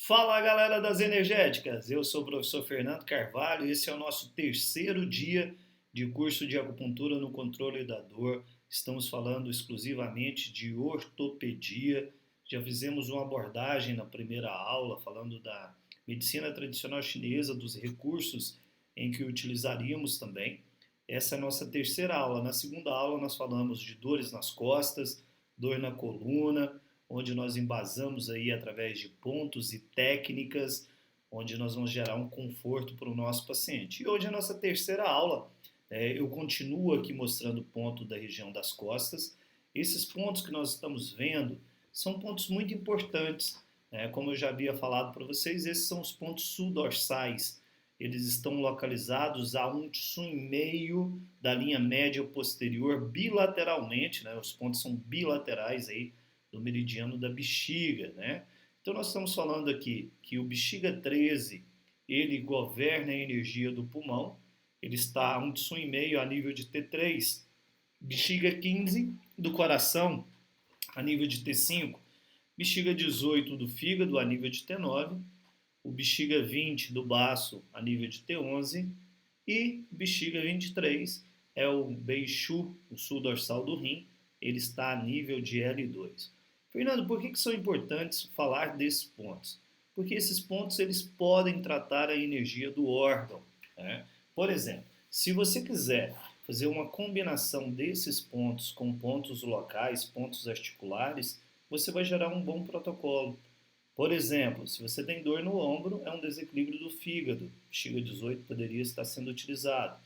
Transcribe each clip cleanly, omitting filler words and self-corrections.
Fala galera das energéticas, eu sou o professor Fernando Carvalho e esse é o nosso terceiro dia de curso de acupuntura no controle da dor. Estamos falando exclusivamente de ortopedia. Já fizemos uma abordagem na primeira aula falando da medicina tradicional chinesa, dos recursos em que utilizaríamos também. Essa é a nossa terceira aula. Na segunda aula nós falamos de dores nas costas, dor na coluna, onde nós embasamos aí através de pontos e técnicas, onde nós vamos gerar um conforto para o nosso paciente. E hoje é a nossa terceira aula. Eu continuo aqui mostrando o ponto da região das costas. Esses pontos que nós estamos vendo são pontos muito importantes. Como eu já havia falado para vocês, esses são os pontos subdorsais. Eles estão localizados a 1,5 da linha média posterior bilateralmente, né? Os pontos são bilaterais aí do meridiano da bexiga, né? Então nós estamos falando aqui que o bexiga 13, ele governa a energia do pulmão, ele está a 1,5 a nível de T3, bexiga 15 do coração a nível de T5, bexiga 18 do fígado a nível de T9, o bexiga 20 do baço a nível de T11 e bexiga 23 é o beixu, o sul dorsal do rim, ele está a nível de L2. Fernando, por que são importantes falar desses pontos? Porque esses pontos eles podem tratar a energia do órgão, né? Por exemplo, se você quiser fazer uma combinação desses pontos com pontos locais, pontos articulares, você vai gerar um bom protocolo. Por exemplo, se você tem dor no ombro, é um desequilíbrio do fígado. Bexiga 18 poderia estar sendo utilizado.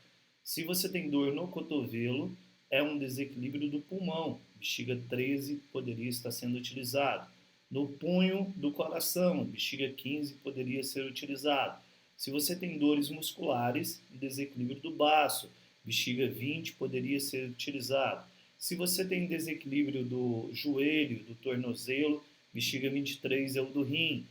Se você tem dor no cotovelo, é um desequilíbrio do pulmão. Bexiga 13 poderia estar sendo utilizado. No punho do coração, bexiga 15 poderia ser utilizado. Se você tem dores musculares, desequilíbrio do baço, bexiga 20 poderia ser utilizado. Se você tem desequilíbrio do joelho, do tornozelo, bexiga 23 é o do rim.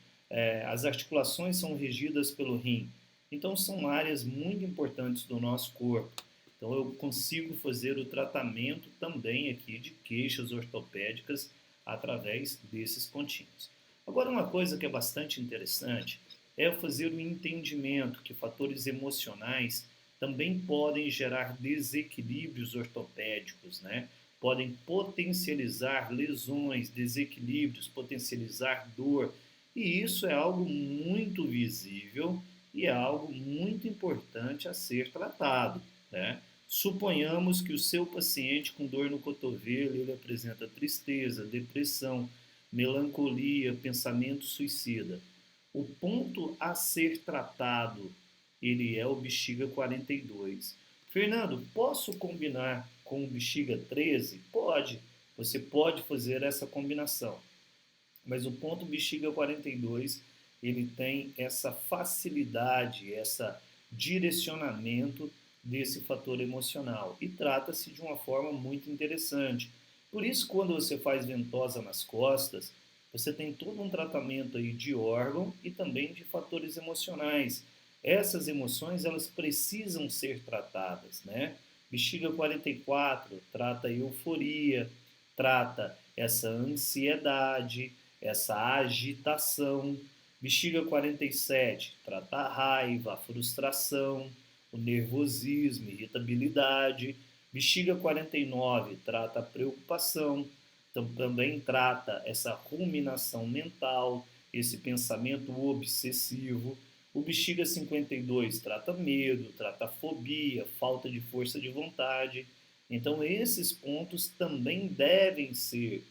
As articulações são regidas pelo rim. Então, são áreas muito importantes do nosso corpo. Então, eu consigo fazer o tratamento também aqui de queixas ortopédicas através desses pontinhos. Agora, uma coisa que é bastante interessante é fazer o entendimento que fatores emocionais também podem gerar desequilíbrios ortopédicos, né? Podem potencializar lesões, desequilíbrios, potencializar dor. E isso é algo muito visível e é algo muito importante a ser tratado, né? Suponhamos que o seu paciente com dor no cotovelo, ele apresenta tristeza, depressão, melancolia, pensamento suicida. O ponto a ser tratado, ele é o bexiga 42. Fernando, posso combinar com o bexiga 13? Pode. Você pode fazer essa combinação. Mas o ponto bexiga 42, ele tem essa facilidade, esse direcionamento desse fator emocional e trata-se de uma forma muito interessante. Por isso, quando você faz ventosa nas costas, você tem todo um tratamento aí de órgão e também de fatores emocionais. Essas emoções, elas precisam ser tratadas, né? Bexiga 44 trata a euforia, trata essa ansiedade, essa agitação. Bexiga 47 trata a raiva, a frustração, o nervosismo, irritabilidade. Bexiga 49 trata a preocupação, também trata essa ruminação mental, esse pensamento obsessivo. O bexiga 52 trata medo, trata fobia, falta de força de vontade. Então, esses pontos também devem ser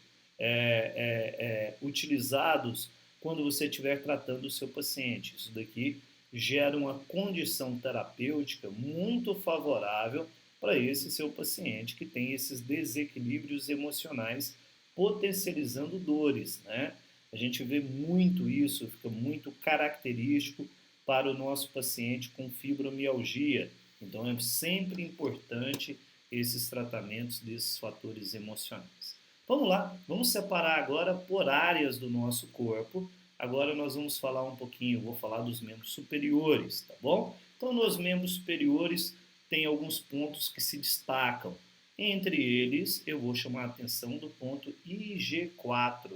utilizados quando você estiver tratando o seu paciente. Isso daqui gera uma condição terapêutica muito favorável para esse seu paciente que tem esses desequilíbrios emocionais potencializando dores, né? A gente vê muito isso, fica muito característico para o nosso paciente com fibromialgia. Então é sempre importante esses tratamentos desses fatores emocionais. Vamos lá, vamos separar agora por áreas do nosso corpo. Agora nós vamos falar um pouquinho, vou falar dos membros superiores, tá bom? Então nos membros superiores tem alguns pontos que se destacam. Entre eles, eu vou chamar a atenção do ponto IG4.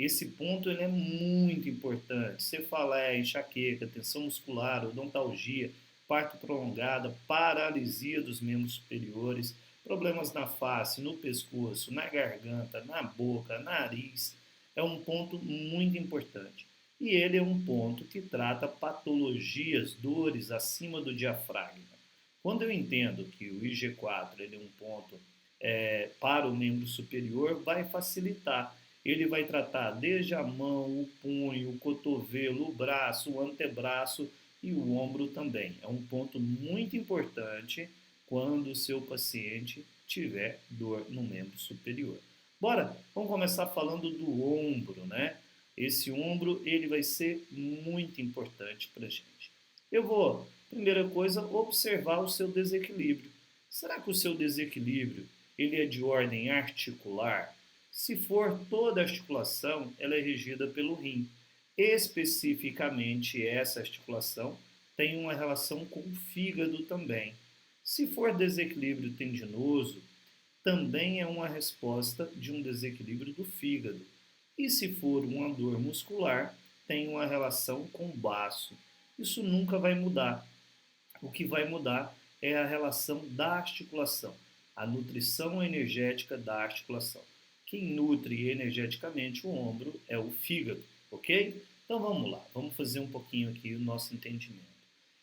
Esse ponto ele é muito importante. Você fala enxaqueca, tensão muscular, odontalgia, parto prolongada, paralisia dos membros superiores, problemas na face, no pescoço, na garganta, na boca, nariz, é um ponto muito importante. E ele é um ponto que trata patologias, dores acima do diafragma. Quando eu entendo que o IG4 ele é um ponto para o membro superior, vai facilitar. Ele vai tratar desde a mão, o punho, o cotovelo, o braço, o antebraço e o ombro também. É um ponto muito importante quando o seu paciente tiver dor no membro superior. Bora, vamos começar falando do ombro, né? Esse ombro ele vai ser muito importante para a gente. Eu vou, primeira coisa, observar o seu desequilíbrio. Será que o seu desequilíbrio ele é de ordem articular? Se for toda a articulação, ela é regida pelo rim. Especificamente, essa articulação tem uma relação com o fígado também. Se for desequilíbrio tendinoso, também é uma resposta de um desequilíbrio do fígado. E se for uma dor muscular, tem uma relação com o baço. Isso nunca vai mudar. O que vai mudar é a relação da articulação, a nutrição energética da articulação. Quem nutre energeticamente o ombro é o fígado, ok? Então vamos lá, vamos fazer um pouquinho aqui o nosso entendimento.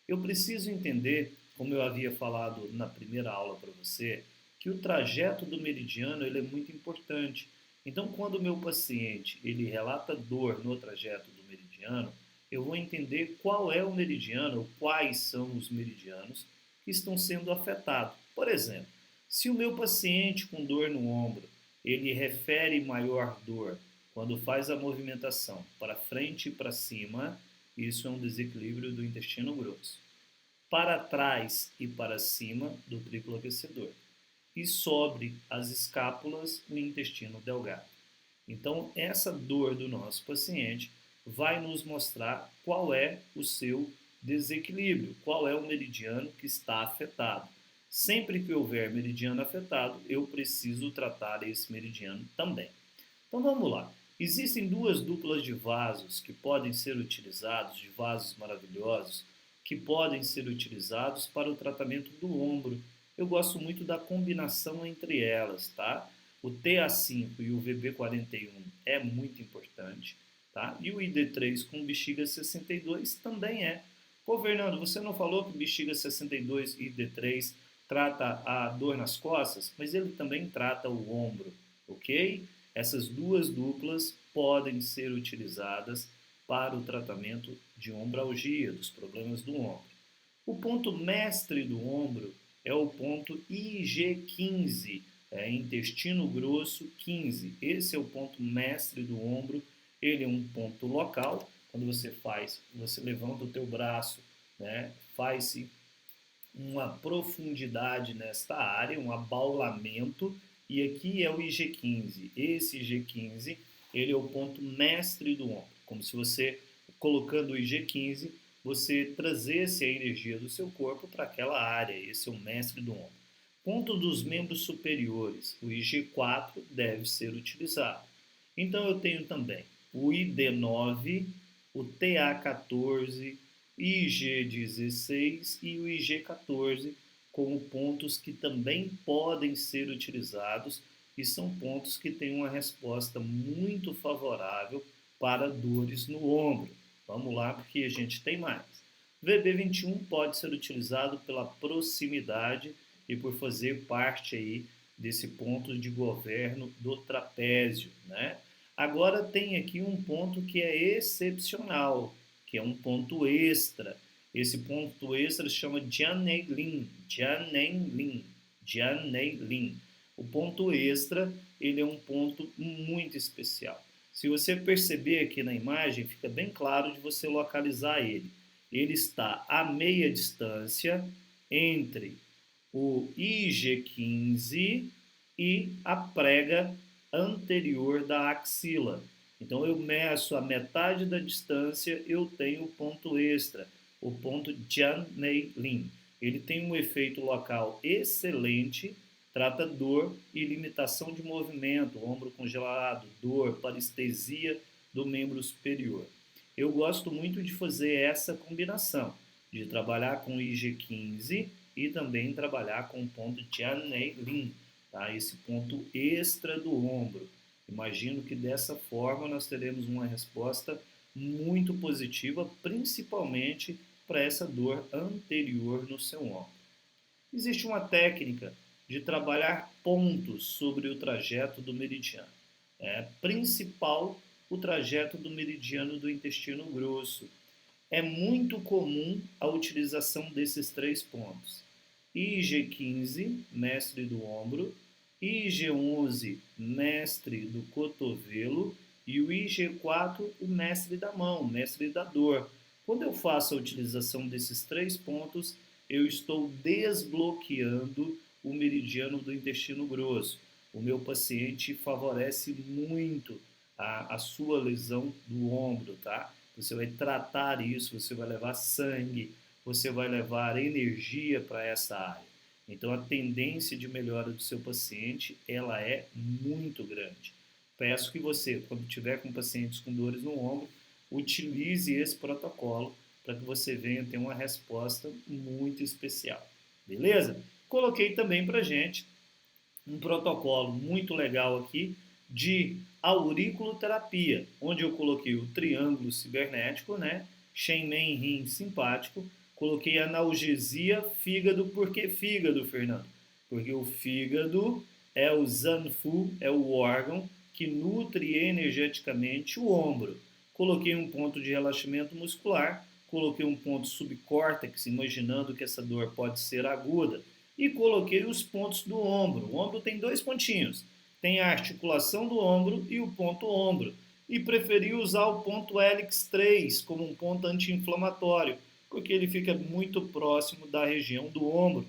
Eu preciso entender, como eu havia falado na primeira aula para você, que o trajeto do meridiano ele é muito importante. Então, quando o meu paciente ele relata dor no trajeto do meridiano, eu vou entender qual é o meridiano, ou quais são os meridianos que estão sendo afetados. Por exemplo, se o meu paciente com dor no ombro, ele refere maior dor quando faz a movimentação para frente e para cima, isso é um desequilíbrio do intestino grosso. Para trás e para cima do triplo aquecedor. E sobre as escápulas, o intestino delgado. Então, essa dor do nosso paciente vai nos mostrar qual é o seu desequilíbrio, qual é o meridiano que está afetado. Sempre que houver meridiano afetado, eu preciso tratar esse meridiano também. Então vamos lá. Existem duas duplas de vasos que podem ser utilizados, de vasos maravilhosos, que podem ser utilizados para o tratamento do ombro. Eu gosto muito da combinação entre elas, tá? O TA5 e o VB41 é muito importante, tá? E o ID3 com bexiga 62 também é. Pô, Fernando, você não falou que bexiga 62 e ID3 trata a dor nas costas, mas ele também trata o ombro, ok? Essas duas duplas podem ser utilizadas para o tratamento de ombralgia, dos problemas do ombro. O ponto mestre do ombro é o ponto IG15, intestino grosso 15. Esse é o ponto mestre do ombro. Ele é um ponto local. Quando você levanta o teu braço, né, faz-se uma profundidade nesta área, um abaulamento, e aqui é o IG15. Esse IG15, ele é o ponto mestre do ombro, como se você, colocando o IG15, você trazesse a energia do seu corpo para aquela área. Esse é o mestre do ombro. Ponto dos membros superiores, o IG4 deve ser utilizado. Então eu tenho também o ID9, o TA14, IG16 e o IG14 como pontos que também podem ser utilizados e são pontos que têm uma resposta muito favorável para dores no ombro. Vamos lá, porque a gente tem mais. VB21 pode ser utilizado pela proximidade e por fazer parte aí desse ponto de governo do trapézio, né? Agora tem aqui um ponto que é excepcional, que é um ponto extra. Esse ponto extra se chama Jianneilin, Jianneilin, Jianneilin. O ponto extra, ele é um ponto muito especial. Se você perceber aqui na imagem, fica bem claro de você localizar ele. Ele está a meia distância entre o IG15 e a prega anterior da axila. Então eu meço a metade da distância, eu tenho o ponto extra, o ponto Jianneilin. Ele tem um efeito local excelente, trata dor e limitação de movimento, ombro congelado, dor, parestesia do membro superior. Eu gosto muito de fazer essa combinação, de trabalhar com IG15 e também trabalhar com o ponto Tianei-Lin, tá? Esse ponto extra do ombro. Imagino que dessa forma nós teremos uma resposta muito positiva, principalmente para essa dor anterior no seu ombro. Existe uma técnica de trabalhar pontos sobre o trajeto do meridiano. Principal o trajeto do meridiano do intestino grosso. É muito comum a utilização desses 3 pontos. IG15, mestre do ombro, IG11, mestre do cotovelo, e o IG4, o mestre da mão, mestre da dor. Quando eu faço a utilização desses 3 pontos, eu estou desbloqueando o meridiano do intestino grosso. O meu paciente favorece muito a sua lesão do ombro, tá? Você vai tratar isso, você vai levar sangue, você vai levar energia para essa área. Então, a tendência de melhora do seu paciente, ela é muito grande. Peço que você, quando tiver com pacientes com dores no ombro, utilize esse protocolo para que você venha ter uma resposta muito especial. Beleza? Coloquei também para gente um protocolo muito legal aqui de auriculoterapia, onde eu coloquei o triângulo cibernético, né? Shenmen rim simpático, coloquei analgesia fígado. Por que fígado, Fernando? Porque o fígado é o Zanfu, é o órgão que nutre energeticamente o ombro. Coloquei um ponto de relaxamento muscular, coloquei um ponto subcórtex, imaginando que essa dor pode ser aguda, e coloquei os pontos do ombro. O ombro tem 2 pontinhos, tem a articulação do ombro e o ponto ombro. E preferi usar o ponto hélix 3 como um ponto anti-inflamatório, porque ele fica muito próximo da região do ombro.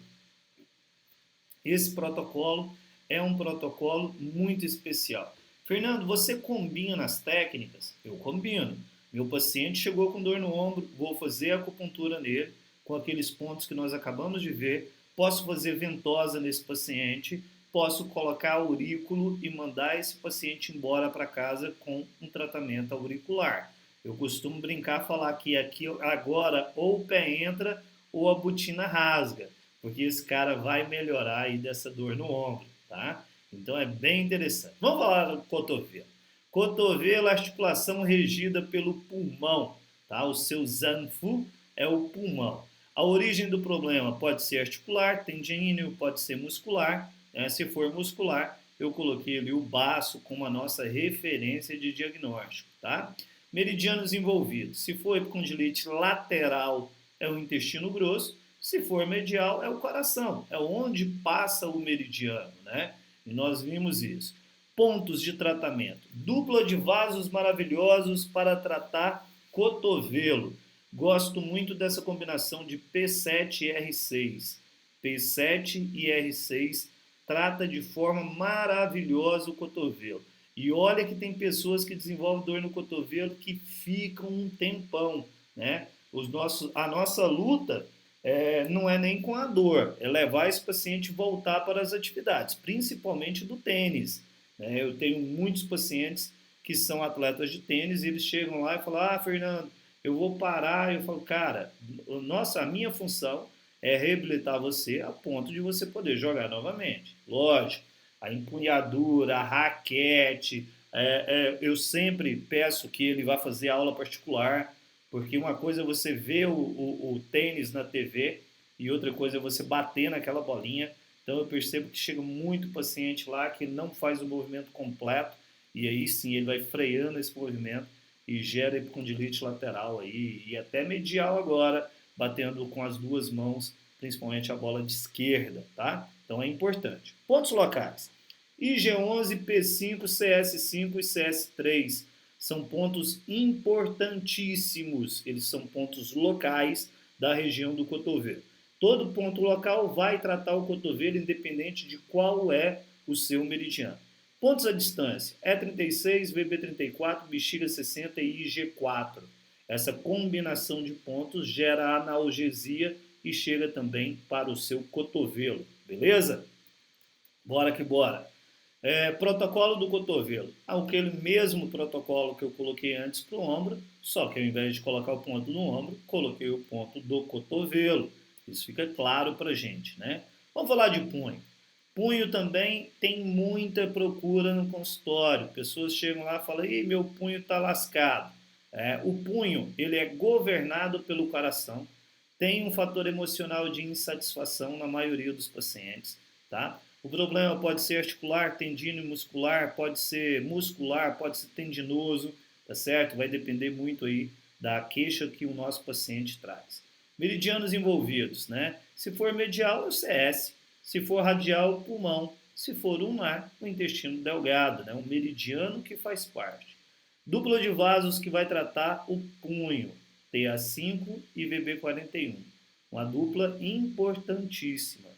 Esse protocolo é um protocolo muito especial. Fernando, você combina as técnicas? Eu combino. Meu paciente chegou com dor no ombro, vou fazer acupuntura nele, com aqueles pontos que nós acabamos de ver. Posso fazer ventosa nesse paciente, posso colocar aurículo e mandar esse paciente embora para casa com um tratamento auricular. Eu costumo brincar, falar que aqui agora ou o pé entra ou a botina rasga, porque esse cara vai melhorar aí dessa dor no ombro, tá? Então é bem interessante. Vamos falar do cotovelo. Cotovelo, articulação regida pelo pulmão, tá? O seu Zanfu é o pulmão. A origem do problema pode ser articular, tendiníneo, pode ser muscular. Né? Se for muscular, eu coloquei ali o baço como a nossa referência de diagnóstico, tá? Meridianos envolvidos. Se for epicondilite lateral, é o intestino grosso. Se for medial, é o coração. É onde passa o meridiano, né? E nós vimos isso. Pontos de tratamento. Dupla de vasos maravilhosos para tratar cotovelo. Gosto muito dessa combinação de P7 e R6. P7 e R6 trata de forma maravilhosa o cotovelo. E olha que tem pessoas que desenvolvem dor no cotovelo que ficam um tempão, né? A nossa luta não é nem com a dor, é levar esse paciente voltar para as atividades, principalmente do tênis. Né? Eu tenho muitos pacientes que são atletas de tênis e eles chegam lá e falam, Fernando, eu vou parar. Eu falo, cara, a minha função é reabilitar você a ponto de você poder jogar novamente. Lógico, a empunhadura, a raquete, eu sempre peço que ele vá fazer aula particular, porque uma coisa é você ver o tênis na TV e outra coisa é você bater naquela bolinha. Então eu percebo que chega muito paciente lá que não faz o movimento completo e aí sim ele vai freando esse movimento e gera epicondilite lateral aí, e até medial agora, batendo com as 2 mãos, principalmente a bola de esquerda, tá? Então é importante. Pontos locais. IG11, P5, CS5 e CS3 são pontos importantíssimos. Eles são pontos locais da região do cotovelo. Todo ponto local vai tratar o cotovelo, independente de qual é o seu meridiano. Pontos à distância, E36, VB34, bexiga 60 e IG4. Essa combinação de pontos gera analgesia e chega também para o seu cotovelo, beleza? Bora que bora! Protocolo do cotovelo. Aquele mesmo protocolo que eu coloquei antes para o ombro, só que ao invés de colocar o ponto no ombro, coloquei o ponto do cotovelo. Isso fica claro para a gente, né? Vamos falar de punho. Punho também tem muita procura no consultório. Pessoas chegam lá e falam, ih, meu punho está lascado. O punho, ele é governado pelo coração, tem um fator emocional de insatisfação na maioria dos pacientes, tá? O problema pode ser articular, tendino e muscular, pode ser muscular, pode ser tendinoso, tá certo? Vai depender muito aí da queixa que o nosso paciente traz. Meridianos envolvidos, né? Se for medial, é o CS. Se for radial, o pulmão. Se for ulnar, o intestino delgado, né? O meridiano que faz parte. Dupla de vasos que vai tratar o punho, TA5 e VB41. Uma dupla importantíssima.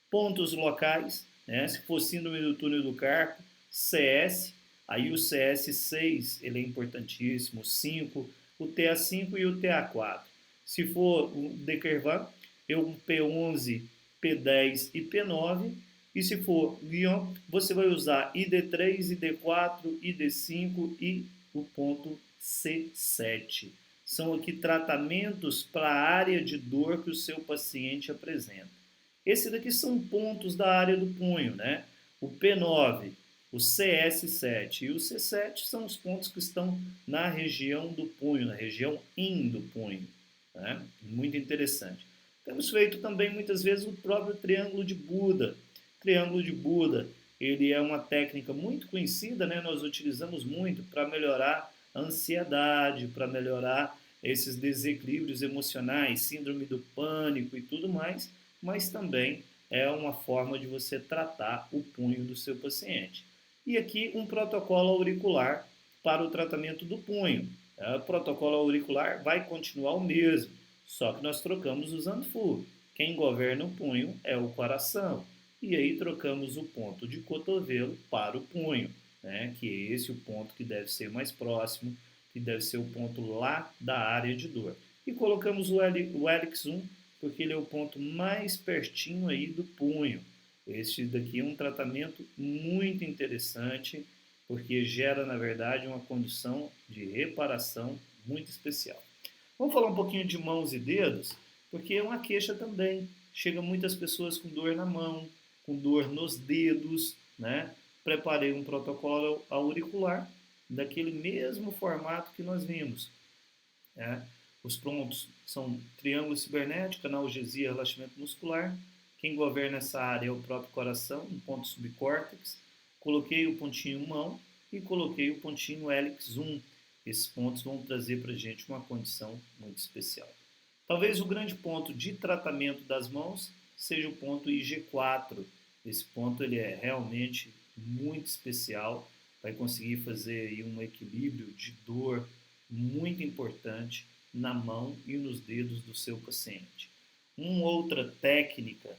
Pontos locais, né? Se for síndrome do túnel do carpo, CS, aí o CS6 ele é importantíssimo, 5, o TA5 e o TA4. Se for o Dekervan, eu P11, P10 e P9. E se for Lyon, você vai usar ID3, ID4, ID5 e o ponto C7. São aqui tratamentos para a área de dor que o seu paciente apresenta. Esses daqui são pontos da área do punho, né? O P9, o CS7 e o C7 são os pontos que estão na região do punho, na região in do punho. Né? Muito interessante. Temos feito também muitas vezes o próprio triângulo de Buda. Triângulo de Buda, ele é uma técnica muito conhecida, né? Nós utilizamos muito para melhorar a ansiedade, para melhorar esses desequilíbrios emocionais, síndrome do pânico e tudo mais, mas também é uma forma de você tratar o punho do seu paciente. E aqui um protocolo auricular para o tratamento do punho. O protocolo auricular vai continuar o mesmo, só que nós trocamos o Zanfu. Quem governa o punho é o coração. E aí trocamos o ponto de cotovelo para o punho, né? Que é esse o ponto que deve ser mais próximo, que deve ser o ponto lá da área de dor. E colocamos o Helix 1, porque ele é o ponto mais pertinho aí do punho. Este daqui é um tratamento muito interessante, porque gera, na verdade, uma condição de reparação muito especial. Vamos falar um pouquinho de mãos e dedos, porque é uma queixa também. Chega muitas pessoas com dor na mão, com dor nos dedos, né? Preparei um protocolo auricular daquele mesmo formato que nós vimos. Né? Os pontos são triângulo cibernético, analgesia, relaxamento muscular. Quem governa essa área é o próprio coração, um ponto subcórtex. Coloquei o pontinho mão e coloquei o pontinho hélix 1. Esses pontos vão trazer para a gente uma condição muito especial. Talvez o grande ponto de tratamento das mãos seja o ponto IG4. Esse ponto ele é realmente muito especial, vai conseguir fazer aí um equilíbrio de dor muito importante na mão e nos dedos do seu paciente. Uma outra técnica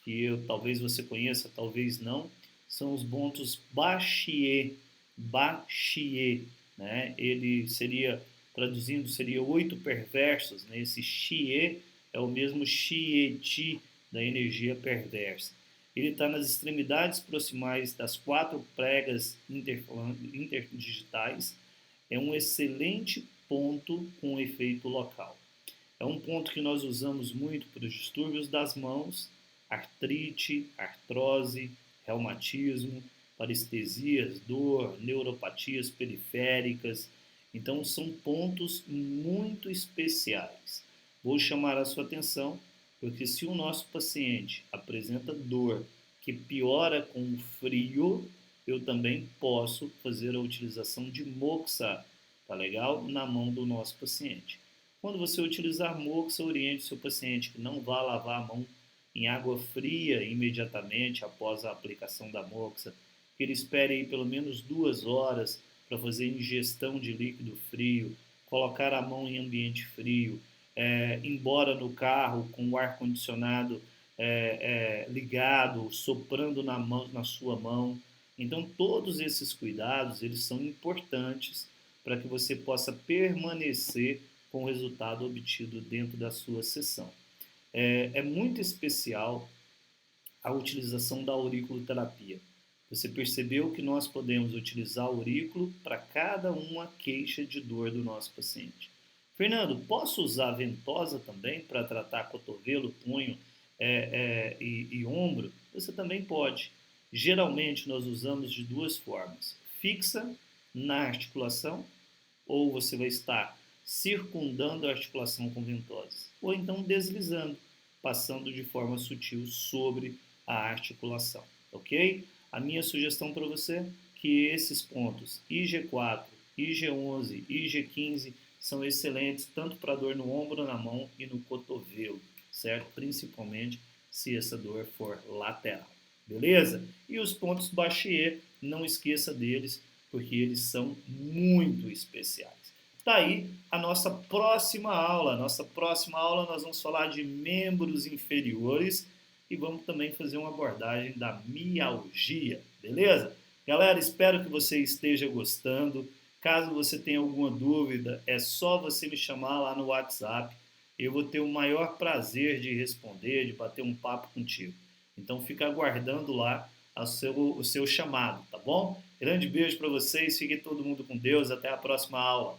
que talvez você conheça, talvez não, são os pontos Bachier. Bachier, né? Ele seria, traduzindo, seria 8 perversos, né? Esse Xie é o mesmo Xie-Ti da energia perversa. Ele está nas extremidades proximais das 4 pregas interdigitais. É um excelente ponto com efeito local. É um ponto que nós usamos muito para os distúrbios das mãos, artrite, artrose, reumatismo, parestesias, dor, neuropatias periféricas. Então, são pontos muito especiais. Vou chamar a sua atenção, porque se o nosso paciente apresenta dor que piora com o frio, eu também posso fazer a utilização de moxa, tá legal? Na mão do nosso paciente. Quando você utilizar moxa, oriente seu paciente que não vá lavar a mão em água fria imediatamente após a aplicação da moxa, que ele espere aí pelo menos 2 horas para fazer ingestão de líquido frio, colocar a mão em ambiente frio, embora no carro com o ar-condicionado ligado, soprando na sua mão. Então, todos esses cuidados, eles são importantes para que você possa permanecer com o resultado obtido dentro da sua sessão. É muito especial a utilização da auriculoterapia. Você percebeu que nós podemos utilizar o aurículo para cada uma queixa de dor do nosso paciente. Fernando, posso usar a ventosa também para tratar cotovelo, punho e ombro? Você também pode. Geralmente nós usamos de duas formas: fixa na articulação, ou você vai estar circundando a articulação com ventosas, ou então deslizando, passando de forma sutil sobre a articulação, ok? A minha sugestão para você é que esses pontos IG4, IG11 e IG15 são excelentes tanto para dor no ombro, na mão e no cotovelo, certo? Principalmente se essa dor for lateral, beleza? E os pontos Bachier, não esqueça deles, porque eles são muito especiais. Tá aí a nossa próxima aula. Nossa próxima aula nós vamos falar de membros inferiores e vamos também fazer uma abordagem da mialgia, beleza? Galera, espero que você esteja gostando. Caso você tenha alguma dúvida, é só você me chamar lá no WhatsApp. Eu vou ter o maior prazer de responder, de bater um papo contigo. Então fica aguardando lá o seu chamado, tá bom? Grande beijo para vocês, fique todo mundo com Deus, até a próxima aula.